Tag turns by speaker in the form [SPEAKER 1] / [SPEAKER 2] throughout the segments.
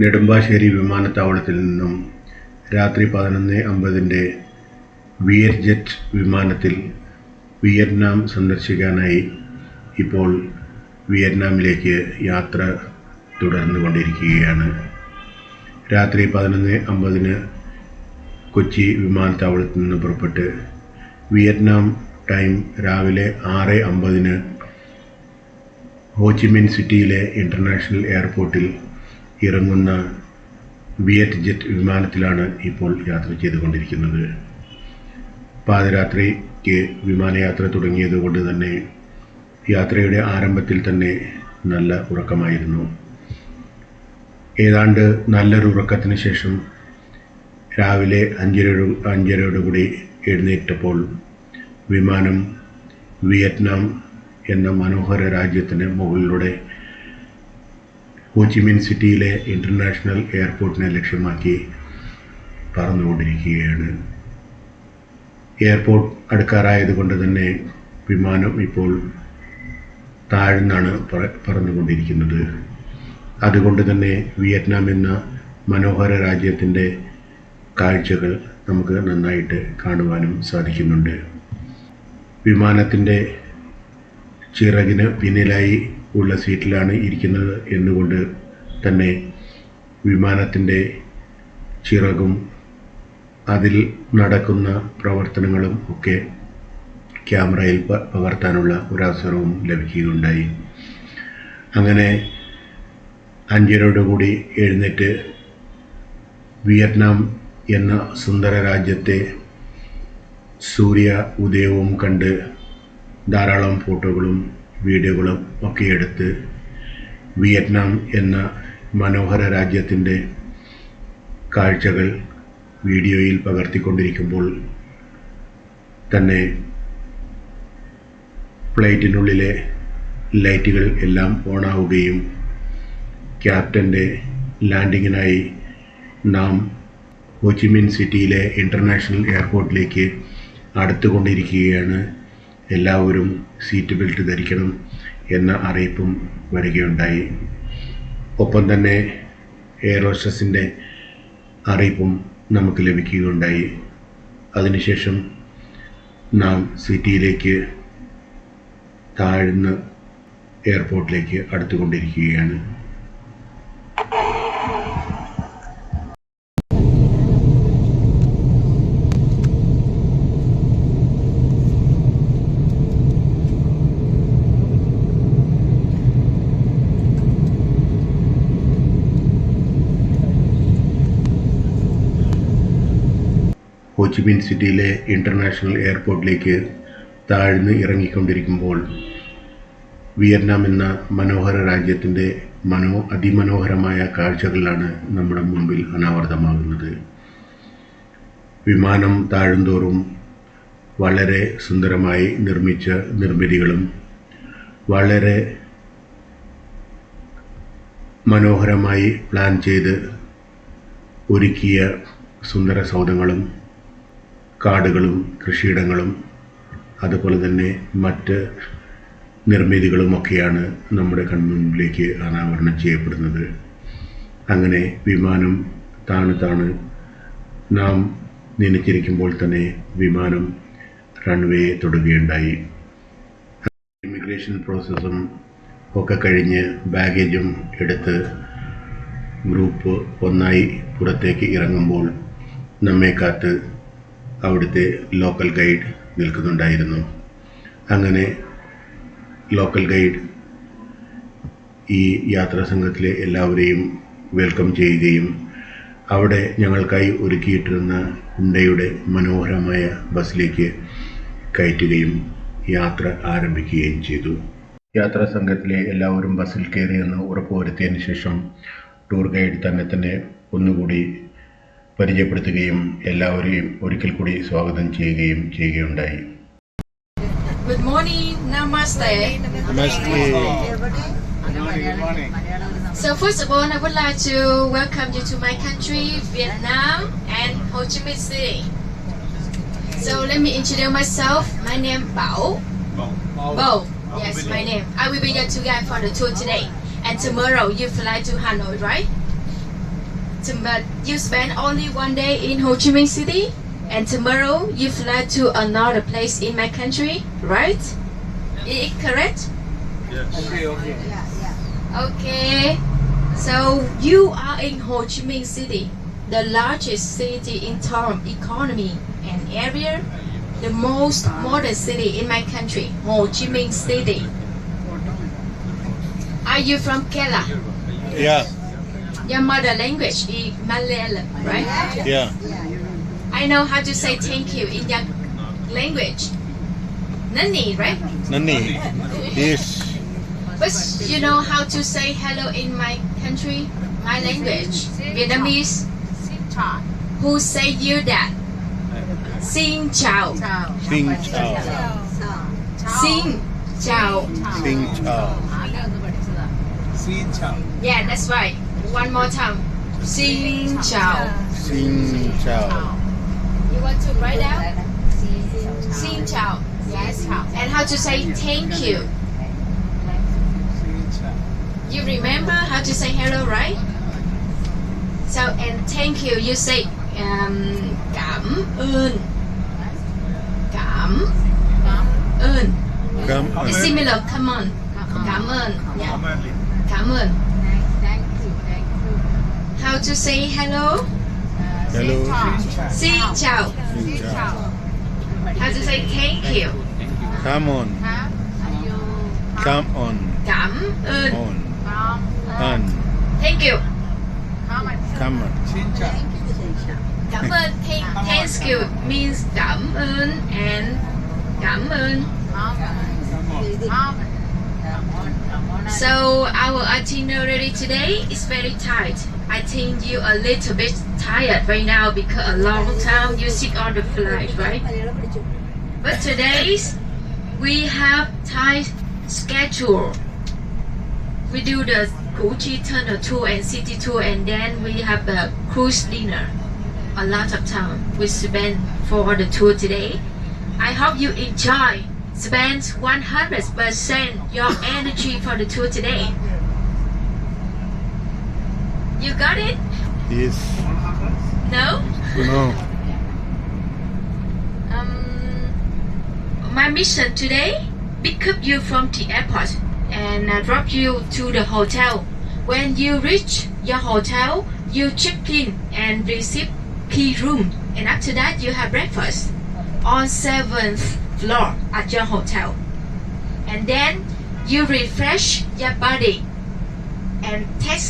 [SPEAKER 1] നെടുമ്പാശ്ശേരി വിമാനത്താവളത്തിൽ നിന്നും രാത്രി 11:50 വിയറ്റ്ജെറ്റ് വിമാനത്തിൽ വിയറ്റ്നാം സന്ദർശിക്കാനായി ഇപ്പോൾ വിയറ്റ്നാമിലേക്ക് യാത്ര തുടർന്നുകൊണ്ടിരിക്കുകയാണ്. രാത്രി 11:50 കൊച്ചി വിമാനത്താവളത്തിൽ നിന്ന് പുറപ്പെട്ട് വിയറ്റ്നാം ടൈം രാവിലെ 6:50 ഹോച്ചിമിൻ സിറ്റിയിലെ ഇൻ്റർനാഷണൽ എയർപോർട്ടിൽ ഇറങ്ങുന്ന വിയറ്റ്ജെറ്റ് വിമാനത്തിലാണ് ഇപ്പോൾ യാത്ര ചെയ്തുകൊണ്ടിരിക്കുന്നത്. പാതിരാത്രിക്ക് വിമാനയാത്ര തുടങ്ങിയതുകൊണ്ട് തന്നെ യാത്രയുടെ ആരംഭത്തിൽ തന്നെ നല്ല ഉറക്കമായിരുന്നു. ഏതാണ്ട് നല്ലൊരു ഉറക്കത്തിന് ശേഷം രാവിലെ 5:30 എഴുന്നേറ്റപ്പോൾ വിമാനം വിയറ്റ്നാം എന്ന മനോഹര രാജ്യത്തിന് മുകളിലൂടെ ഹോച്ചിമിൻ സിറ്റിയിലെ ഇൻ്റർനാഷണൽ എയർപോർട്ടിനെ ലക്ഷ്യമാക്കി പറന്നുകൊണ്ടിരിക്കുകയാണ്. എയർപോർട്ട് അടുക്കാറായതുകൊണ്ട് തന്നെ വിമാനം ഇപ്പോൾ താഴ്ന്നാണ് പറന്നുകൊണ്ടിരിക്കുന്നത്. അതുകൊണ്ട് തന്നെ വിയറ്റ്നാം എന്ന മനോഹര രാജ്യത്തിൻ്റെ കാഴ്ചകൾ നമുക്ക് നന്നായിട്ട് കാണുവാനും സാധിക്കുന്നുണ്ട്. വിമാനത്തിൻ്റെ ചിറകിന് പിന്നിലായി ഉള്ള സീറ്റിലാണ് ഇരിക്കുന്നത് എന്നുകൊണ്ട് തന്നെ വിമാനത്തിൻ്റെ ചിറകും അതിൽ നടക്കുന്ന പ്രവർത്തനങ്ങളും ഒക്കെ ക്യാമറയിൽ പകർത്താനുള്ള ഒരവസരവും ലഭിക്കുകയുണ്ടായി. അങ്ങനെ 5:30 എഴുന്നേറ്റ് വിയറ്റ്നാം എന്ന സുന്ദര രാജ്യത്തെ സൂര്യ ഉദയവും കണ്ട് ധാരാളം ഫോട്ടോകളും വീഡിയോകളും ഒക്കെ എടുത്ത് വിയറ്റ്നാം എന്ന മനോഹര രാജ്യത്തിൻ്റെ കാഴ്ചകൾ വീഡിയോയിൽ പകർത്തിക്കൊണ്ടിരിക്കുമ്പോൾ തന്നെ ഫ്ലൈറ്റിനുള്ളിലെ ലൈറ്റുകൾ എല്ലാം ഓണാവുകയും ക്യാപ്റ്റൻ്റെ ലാൻഡിങ്ങിനായി നാം ഹോച്ചിമിൻ സിറ്റിയിലെ ഇൻ്റർനാഷണൽ എയർപോർട്ടിലേക്ക് അടുത്തുകൊണ്ടിരിക്കുകയാണ്, എല്ലാവരും സീറ്റ് ബെൽറ്റ് ധരിക്കണം എന്ന അറിയിപ്പും വരികയുണ്ടായി. ഒപ്പം തന്നെ എയർ ഹോസ്റ്റസിൻ്റെ അറിയിപ്പും നമുക്ക് ലഭിക്കുകയുണ്ടായി. അതിനുശേഷം നാം സിറ്റിയിലേക്ക് താഴ്ന്ന് എയർപോർട്ടിലേക്ക് അടുത്തുകൊണ്ടിരിക്കുകയാണ്. ഹോച്ചിമിൻ സിറ്റിയിലെ ഇൻ്റർനാഷണൽ എയർപോർട്ടിലേക്ക് താഴ്ന്ന് ഇറങ്ങിക്കൊണ്ടിരിക്കുമ്പോൾ വിയറ്റ്നാം എന്ന മനോഹര രാജ്യത്തിൻ്റെ അതിമനോഹരമായ കാഴ്ചകളാണ് നമ്മുടെ മുമ്പിൽ അനാവൃതമാകുന്നത്. വിമാനം താഴുന്തോറും വളരെ സുന്ദരമായി നിർമ്മിച്ച നിർമ്മിതികളും വളരെ മനോഹരമായി പ്ലാൻ ചെയ്ത് ഒരുക്കിയ സുന്ദര സൗധങ്ങളും കാടുകളും കൃഷിയിടങ്ങളും അതുപോലെ തന്നെ മറ്റ് നിർമ്മിതികളുമൊക്കെയാണ് നമ്മുടെ കൺമുമ്പിലേക്ക് അനാവരണം ചെയ്യപ്പെടുന്നത്. അങ്ങനെ വിമാനം താണ് നാം നനച്ചിരിക്കുമ്പോൾ തന്നെ വിമാനം റൺവേയെ തൊടുകയുണ്ടായി. ഇമിഗ്രേഷൻ പ്രോസസ്സും ഒക്കെ കഴിഞ്ഞ് ബാഗേജും എടുത്ത് ഗ്രൂപ്പ് 1 പുറത്തേക്ക് ഇറങ്ങുമ്പോൾ നമ്മെ കാത്ത് അവിടുത്തെ ലോക്കൽ ഗൈഡ് നിൽക്കുന്നുണ്ടായിരുന്നു. അങ്ങനെ ലോക്കൽ ഗൈഡ് ഈ യാത്രാ സംഘത്തിലെ എല്ലാവരെയും വെൽക്കം ചെയ്യുകയും അവിടെ ഞങ്ങൾക്കായി ഒരുക്കിയിട്ടിരുന്ന ഹുണ്ടയുടെ മനോഹരമായ ബസ്സിലേക്ക് കയറ്റുകയും യാത്ര ആരംഭിക്കുകയും ചെയ്തു. യാത്രാ സംഘത്തിലെ എല്ലാവരും ബസ്സിൽ കയറിയെന്ന് ഉറപ്പുവരുത്തിയതിന് ശേഷം ടൂർ ഗൈഡ് തന്നെ ഒന്നുകൂടി പരിചയപ്പെടുത്തുകയും എല്ലാവരെയും ഒരിക്കൽ കൂടി സ്വാഗതം ചെയ്യുകയുണ്ടായി.
[SPEAKER 2] Good morning, namaste.
[SPEAKER 3] Namaste.
[SPEAKER 2] Good morning. So first of all, I would like to welcome you to my country, Vietnam and Ho Chi Minh City. So let me introduce myself. My name Bao. Bao. Yes, my name. I will be your tour guide for the tour today. And tomorrow you fly to Hanoi, right? But you spend only one day in Ho Chi Minh City, and tomorrow you fly to another place in my country, right? Is it correct?
[SPEAKER 3] Okay.
[SPEAKER 2] Okay. So you are in Ho Chi Minh City, the largest city in terms of economy and area, the most modern city in my country, Ho Chi Minh City. Are you from Kerala?
[SPEAKER 3] Yeah.
[SPEAKER 2] Your mother language is Malayalam, right?
[SPEAKER 3] Yeah.
[SPEAKER 2] I know how to say thank you in your language. Nani, right?
[SPEAKER 3] Nani. Yes.
[SPEAKER 2] But you know how to say hello in my country, my language, Vietnamese. Who say you that? Xin chào.
[SPEAKER 3] Sing chao.
[SPEAKER 2] Xin chào.
[SPEAKER 3] Sing chao.
[SPEAKER 2] Yeah, that's right. One more time. Xin chào.
[SPEAKER 3] Sing chao.
[SPEAKER 2] You want to write down? Xin chào. Yes. And how to say thank you? You remember how to say hello, right? So, and thank you, you say cảm ơn. Cảm ơn.
[SPEAKER 3] Come on.
[SPEAKER 2] It's similar, come on. Cảm ơn. Yeah. Cảm ơn. How to say hello?
[SPEAKER 3] Hello.
[SPEAKER 2] Xin chào.
[SPEAKER 3] Sing chao.
[SPEAKER 2] How to say thank you?
[SPEAKER 3] Come on. Come on.
[SPEAKER 2] Cảm ơn.
[SPEAKER 3] On.
[SPEAKER 2] Thank you.
[SPEAKER 3] Come on.
[SPEAKER 2] Cảm ơn. Thank you means cảm ơn and cảm ơn. So our itinerary today is very tight. I think you a little bit tired right now because a long time you sit on the flight, right? But today we have tight schedule. We do the Củ Chi Tunnel tour and city tour, and then we have the cruise dinner. A lot of time we spend for the tour today. I hope you enjoy. Spend 100% your energy for the tour today. You got it?
[SPEAKER 3] Yes.
[SPEAKER 2] No?
[SPEAKER 3] No.
[SPEAKER 2] My mission today, pick up you from the airport and drop you to the hotel. When you reach your hotel, you check in and receive key room, and after that you have breakfast on 7th floor at your hotel. And then you refresh your body and take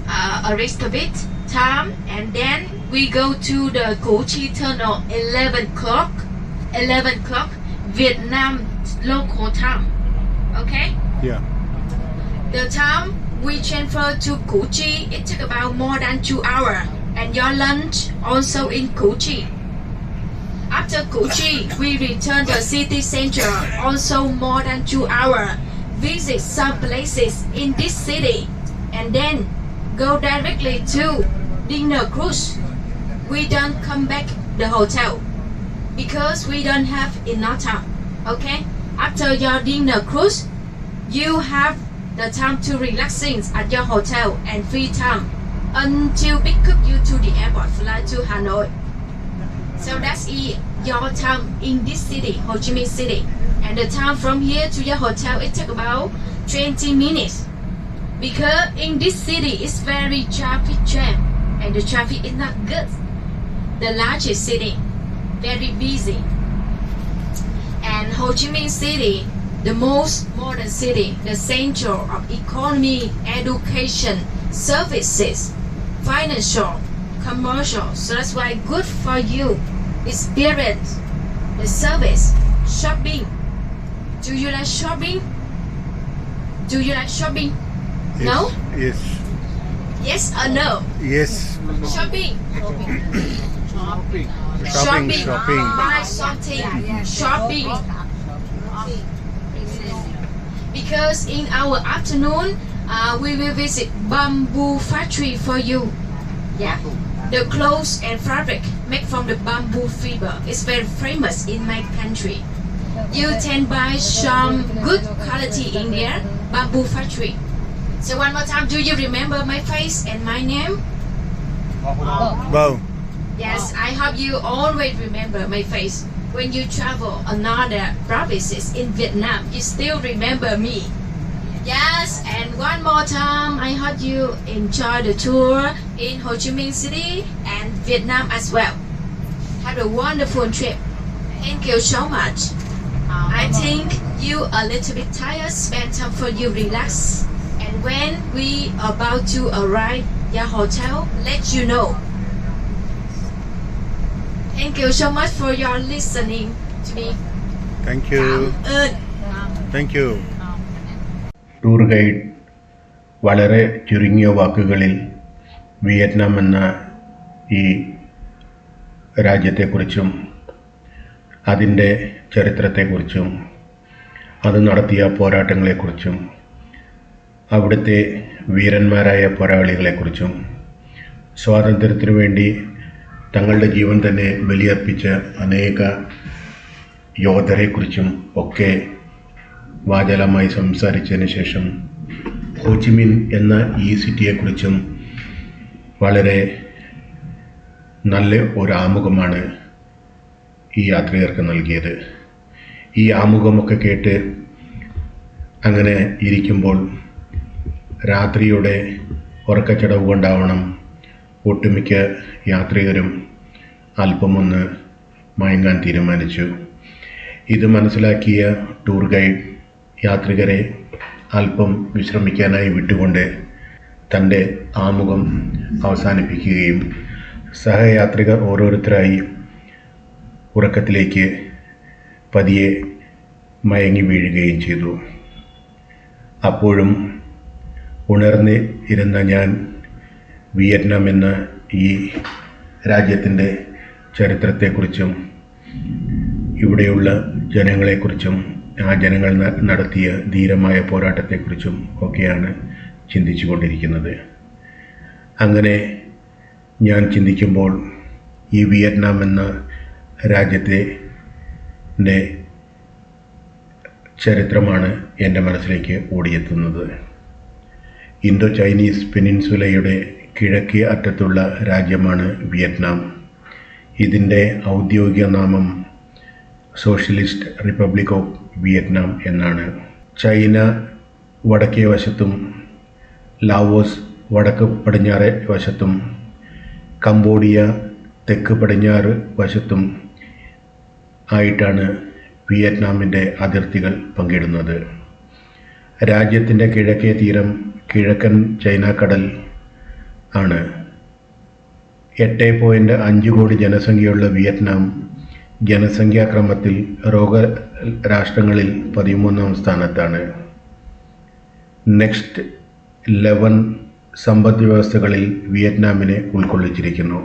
[SPEAKER 2] a little bit time, and then we go to the Củ Chi Tunnel 11 o'clock Vietnam local time. Okay?
[SPEAKER 3] Yeah.
[SPEAKER 2] The time we transfer to Củ Chi, it took about more than 2 hours, and your lunch also in Củ Chi. After Củ Chi, we return to city center, also more than 2 hours. Visit some places in this city, and then go directly to dinner cruise. We don't come back the hotel because we don't have enough time. Okay? After your dinner cruise, you have the time to relaxing at your hotel and free time until pick up you to the airport flight to Hanoi. So that's your time in this city, Ho Chi Minh City. And the time from here to your hotel, it took about 20 minutes. Because in this city, it's very traffic jam, and the traffic is not good. The largest city, very busy. And Ho Chi Minh City, the most modern city, the center of economy, education, services, financial, commercial. So that's why good for you. Experience the service, shopping. Do you like shopping? Do you like shopping?
[SPEAKER 3] Yes.
[SPEAKER 2] No?
[SPEAKER 3] Yes.
[SPEAKER 2] Yes or no?
[SPEAKER 3] Yes.
[SPEAKER 2] Shopping.
[SPEAKER 3] Shopping.
[SPEAKER 2] Buy something. Shopping. Because in our afternoon, we will visit bamboo factory for you. Yeah. The clothes and fabric made from the bamboo fiber is very famous in my country. You can buy some good quality in there, bamboo factory. So one more time, do you remember my face and my name?
[SPEAKER 3] Wow.
[SPEAKER 2] Yes, I hope you always remember my face. When you travel another provinces in Vietnam, you still remember me. Yes, and one more time, I hope you enjoy the tour in Ho Chi Minh City and Vietnam as well. Have a wonderful trip. Thank you so much. I think you a little bit tired. Spend time for you relax. And when we about to arrive your hotel, let you know. Thank you so much for your listening to me.
[SPEAKER 3] Thank
[SPEAKER 2] Cảm
[SPEAKER 3] you.
[SPEAKER 2] ơn.
[SPEAKER 3] Thank you.
[SPEAKER 1] Tour guide വളരെ ചുരുങ്ങിയ വാക്കുകളിൽ Vietnam എന്ന ഈ രാജ്യത്തെക്കുറിച്ചും അതിൻ്റെ ചരിത്രത്തെക്കുറിച്ചും അത് നടത്തിയ പോരാട്ടങ്ങളെക്കുറിച്ചും അവിടുത്തെ വീരന്മാരായ പോരാളികളെക്കുറിച്ചും സ്വാതന്ത്ര്യത്തിനു വേണ്ടി തങ്ങളുടെ ജീവൻ തന്നെ ബലിയർപ്പിച്ച അനേക യോധരെക്കുറിച്ചും ഒക്കെ വാചാലമായി സംസാരിച്ചതിന് ശേഷം ഹോച്ചിമിൻ എന്ന ഈ സിറ്റിയെക്കുറിച്ചും വളരെ നല്ല ഒരു ആമുഖമാണ് ഈ യാത്രികർക്ക് നൽകിയത്. ഈ ആമുഖമൊക്കെ കേട്ട് അങ്ങനെ ഇരിക്കുമ്പോൾ രാത്രിയുടെ ഉറക്കച്ചടവ് കൊണ്ടാവണം ഒട്ടുമിക്ക യാത്രികരും അല്പമൊന്ന് മയങ്ങാൻ തീരുമാനിച്ചു. ഇത് മനസ്സിലാക്കിയ ടൂർ ഗൈഡ് യാത്രികരെ അല്പം വിശ്രമിക്കാനായി വിട്ടുകൊണ്ട് തൻ്റെ ആമുഖം അവസാനിപ്പിക്കുകയും സഹയാത്രികർ ഓരോരുത്തരായി ഉറക്കത്തിലേക്ക് പതിയെ മയങ്ങി വീഴുകയും ചെയ്തു. അപ്പോഴും ഉണർന്ന് ഇരുന്ന ഞാൻ വിയറ്റ്നാം എന്ന ഈ രാജ്യത്തിൻ്റെ ചരിത്രത്തെക്കുറിച്ചും ഇവിടെയുള്ള ജനങ്ങളെക്കുറിച്ചും ആ ജനങ്ങൾ നടത്തിയ ധീരമായ പോരാട്ടത്തെക്കുറിച്ചും ഒക്കെയാണ് ചിന്തിച്ചു കൊണ്ടിരിക്കുന്നത്. അങ്ങനെ ഞാൻ ചിന്തിക്കുമ്പോൾ ഈ വിയറ്റ്നാം എന്ന രാജ്യത്തിൻ്റെ ചരിത്രമാണ് എൻ്റെ മനസ്സിലേക്ക് ഓടിയെത്തുന്നത്. ഇന്തോ ചൈനീസ് പെനിൻസുലയുടെ കിഴക്കേ അറ്റത്തുള്ള രാജ്യമാണ് വിയറ്റ്നാം. ഇതിൻ്റെ ഔദ്യോഗിക നാമം സോഷ്യലിസ്റ്റ് റിപ്പബ്ലിക് ഓഫ് വിയറ്റ്നാം എന്നാണ്. ചൈന വടക്കേ വശത്തും ലാവോസ് വടക്ക് പടിഞ്ഞാറ് വശത്തും കംബോഡിയ തെക്ക് പടിഞ്ഞാറ് വശത്തും ആയിട്ടാണ് വിയറ്റ്നാമിൻ്റെ അതിർത്തികൾ പങ്കിടുന്നത്. രാജ്യത്തിൻ്റെ കിഴക്കേ തീരം കിഴക്കൻ ചൈനാക്കടൽ ആണ്. 8.5 കോടി ജനസംഖ്യയുള്ള വിയറ്റ്നാം ജനസംഖ്യാക്രമത്തിൽ രാഷ്ട്രങ്ങളിൽ 13ാം സ്ഥാനത്താണ്. നെക്സ്റ്റ് 11 സമ്പദ് വ്യവസ്ഥകളിൽ വിയറ്റ്നാമിനെ ഉൾക്കൊള്ളിച്ചിരിക്കുന്നു.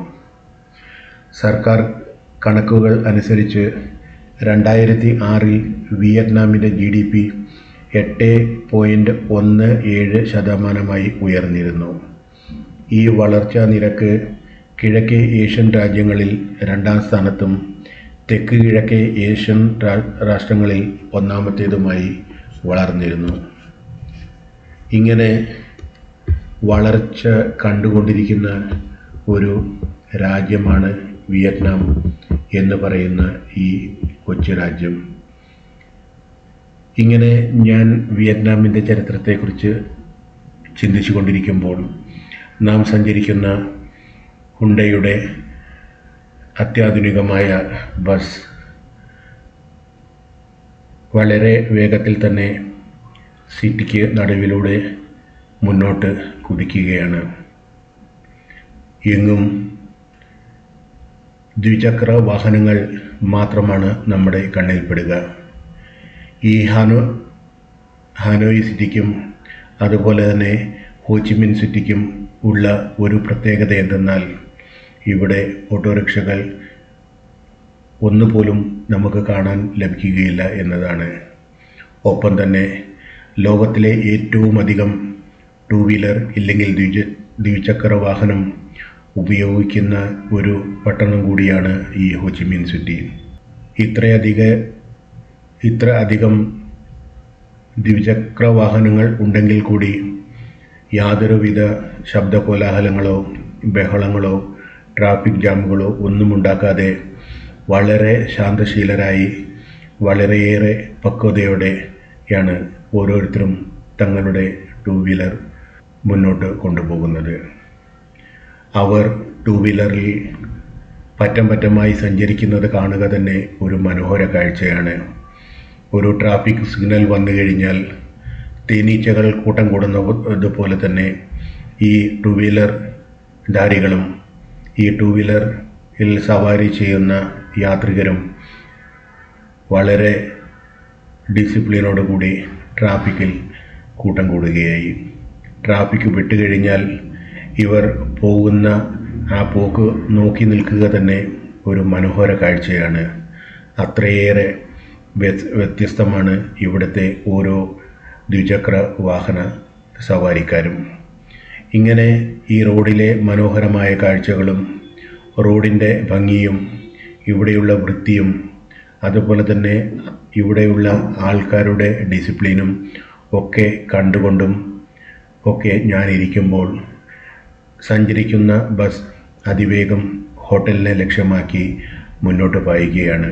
[SPEAKER 1] സർക്കാർ കണക്കുകൾ അനുസരിച്ച് 2006 വിയറ്റ്നാമിൻ്റെ GDP 8.17% ഉയർന്നിരുന്നു. ഈ വളർച്ചാ നിരക്ക് കിഴക്കേ ഏഷ്യൻ രാജ്യങ്ങളിൽ 2ാം സ്ഥാനത്തും തെക്ക് കിഴക്കേ ഏഷ്യൻ രാഷ്ട്രങ്ങളിൽ 1ാമത്തേതുമായി വളർന്നിരുന്നു. ഇങ്ങനെ വളർച്ച കണ്ടുകൊണ്ടിരിക്കുന്ന ഒരു രാജ്യമാണ് വിയറ്റ്നാം എന്ന് പറയുന്ന ഈ കൊച്ചു രാജ്യം. ഇങ്ങനെ ഞാൻ വിയറ്റ്നാമിൻ്റെ ചരിത്രത്തെക്കുറിച്ച് ചിന്തിച്ചു കൊണ്ടിരിക്കുമ്പോൾ നാം സഞ്ചരിക്കുന്ന ഹുണ്ടയുടെ അത്യാധുനികമായ ബസ് വളരെ വേഗത്തിൽ തന്നെ സിറ്റിക്ക് നടുവിലൂടെ മുന്നോട്ട് കുതിക്കുകയാണ്. എങ്ങും ദ്വിചക്ര വാഹനങ്ങൾ മാത്രമാണ് നമ്മുടെ കണ്ണിൽപ്പെടുക. ഈ ഹാനോയി സിറ്റിക്കും അതുപോലെ തന്നെ ഹോച്ചിമിൻ സിറ്റിക്കും ഉള്ള ഒരു പ്രത്യേകത എന്തെന്നാൽ ഇവിടെ ഓട്ടോറിക്ഷകൾ ഒന്നുപോലും നമുക്ക് കാണാൻ ലഭിക്കുകയില്ല എന്നതാണ്. ഒപ്പം തന്നെ ലോകത്തിലെ ഏറ്റവും അധികം 2 വീലർ ഇല്ലെങ്കിൽ ദ്വിചക്ര വാഹനം ഉപയോഗിക്കുന്ന ഒരു പട്ടണം കൂടിയാണ് ഈ ഹോച്ചിമിൻ സിറ്റി. ഇത്ര അധികം ദ്വിചക്ര വാഹനങ്ങൾ ഉണ്ടെങ്കിൽ കൂടി യാതൊരുവിധ ശബ്ദ കോലാഹലങ്ങളോ ബഹളങ്ങളോ ട്രാഫിക് ജാമുകളോ ഒന്നും ഉണ്ടാക്കാതെ വളരെ ശാന്തശീലരായി വളരെയേറെ പക്വതയോടെയാണ് ഓരോരുത്തരും തങ്ങളുടെ ടൂ വീലർ മുന്നോട്ട് കൊണ്ടുപോകുന്നത്. അവർ ടൂ വീലറിൽ പറ്റം പറ്റമായി സഞ്ചരിക്കുന്നത് കാണുക തന്നെ ഒരു മനോഹര കാഴ്ചയാണ്. ഒരു ട്രാഫിക് സിഗ്നൽ വന്നു കഴിഞ്ഞാൽ തേനീച്ചകൾ കൂട്ടം കൂടുന്നതുപോലെ തന്നെ ഈ ടൂ വീലർ ധാരികളും ഈ ടൂ വീലറിൽ സവാരി ചെയ്യുന്ന യാത്രികരും വളരെ ഡിസിപ്ലിനോടുകൂടി ട്രാഫിക്കിൽ കൂട്ടം കൂടുകയായി. ട്രാഫിക് വിട്ടുകഴിഞ്ഞാൽ ഇവർ പോകുന്ന ആ പോക്ക് നോക്കി നിൽക്കുക തന്നെ ഒരു മനോഹര കാഴ്ചയാണ്. അത്രയേറെ വ്യത്യസ്തമാണ് ഇവിടുത്തെ ഓരോ ദ്വിചക്ര വാഹന സവാരിക്കാരും. ഇങ്ങനെ ഈ റോഡിലെ മനോഹരമായ കാഴ്ചകളും റോഡിൻ്റെ ഭംഗിയും ഇവിടെയുള്ള വൃത്തിയും അതുപോലെ തന്നെ ഇവിടെയുള്ള ആൾക്കാരുടെ ഡിസിപ്ലിനും ഒക്കെ കണ്ടുകൊണ്ടും ഒക്കെ ഞാനിരിക്കുമ്പോൾ സഞ്ചരിക്കുന്ന ബസ് അതിവേഗം ഹോട്ടലിനെ ലക്ഷ്യമാക്കി മുന്നോട്ട് പായുകയാണ്.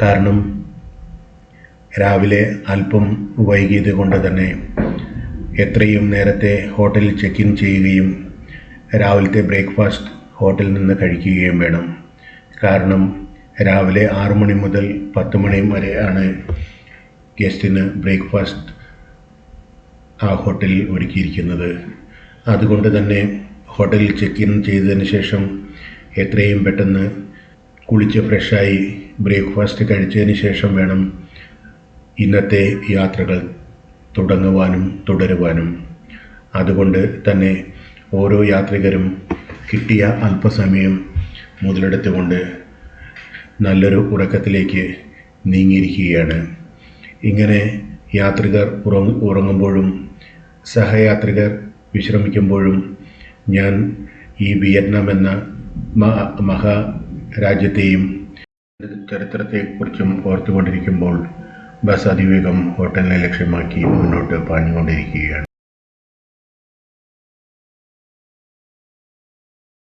[SPEAKER 1] കാരണം രാവിലെ അല്പം വൈകിയത് കൊണ്ട് തന്നെ എത്രയും നേരത്തെ ഹോട്ടലിൽ ചെക്ക് ഇൻ ചെയ്യുകയും രാവിലത്തെ ബ്രേക്ക്ഫാസ്റ്റ് ഹോട്ടലിൽ നിന്ന് കഴിക്കുകയും വേണം. കാരണം രാവിലെ 6 മണി മുതൽ 10 മണി വരെ ആണ് ഗസ്റ്റിന് ബ്രേക്ക്ഫാസ്റ്റ് ആ ഹോട്ടലിൽ ഒരുക്കിയിരിക്കുന്നത്. അതുകൊണ്ട് തന്നെ ഹോട്ടലിൽ ചെക്ക് ഇൻ ചെയ്തതിന് ശേഷം എത്രയും പെട്ടെന്ന് കുളിച്ച് ഫ്രഷായി ബ്രേക്ക്ഫാസ്റ്റ് കഴിച്ചതിന് ശേഷം വേണം ഇന്നത്തെ യാത്രകൾ തുടരുവാനും. അതുകൊണ്ട് തന്നെ ഓരോ യാത്രികരും കിട്ടിയ അല്പസമയം മുതലെടുത്തുകൊണ്ട് നല്ലൊരു ഉറക്കത്തിലേക്ക് നീങ്ങിയിരിക്കുകയാണ്. ഇങ്ങനെ യാത്രികർ ഉറങ്ങുമ്പോഴും സഹയാത്രികർ വിശ്രമിക്കുമ്പോഴും ഞാൻ ഈ വിയറ്റ്നാം എന്ന മഹാരാജ്യത്തെയും ചരിത്രത്തെക്കുറിച്ചും ഓർത്തുകൊണ്ടിരിക്കുമ്പോൾ ബസ് അതിവേഗം ഹോട്ടലിനെ ലക്ഷ്യമാക്കി മുന്നോട്ട് പാഞ്ഞുകൊണ്ടിരിക്കുകയാണ്.